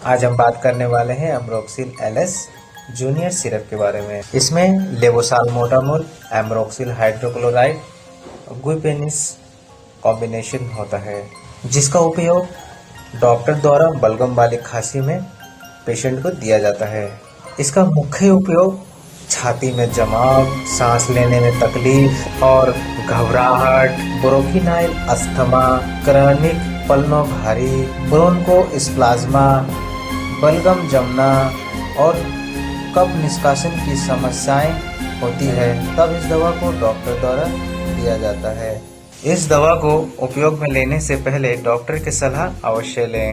आज हम बात करने वाले हैं अम्ब्रोक्सिल एलएस जूनियर सिरप के बारे में। इसमें लेवोसाल्मेटामोल, अम्ब्रोक्सिल हाइड्रोक्लोराइड, गुइपेनिस कॉम्बिनेशन होता है, जिसका उपयोग डॉक्टर द्वारा बलगम वाली खांसी में पेशेंट को दिया जाता है। इसका मुख्य उपयोग छाती में जमाव, सांस लेने में तकलीफ और घबराहट, ब्रोंकिनाइल अस्थमा, क्रॉनिक पल्मोनरी ब्रोंकोस्प्लाज्मा, बलगम जमना और कफ निष्कासन की समस्याएं होती है, तब इस दवा को डॉक्टर द्वारा दिया जाता है। इस दवा को उपयोग में लेने से पहले डॉक्टर की सलाह अवश्य लें।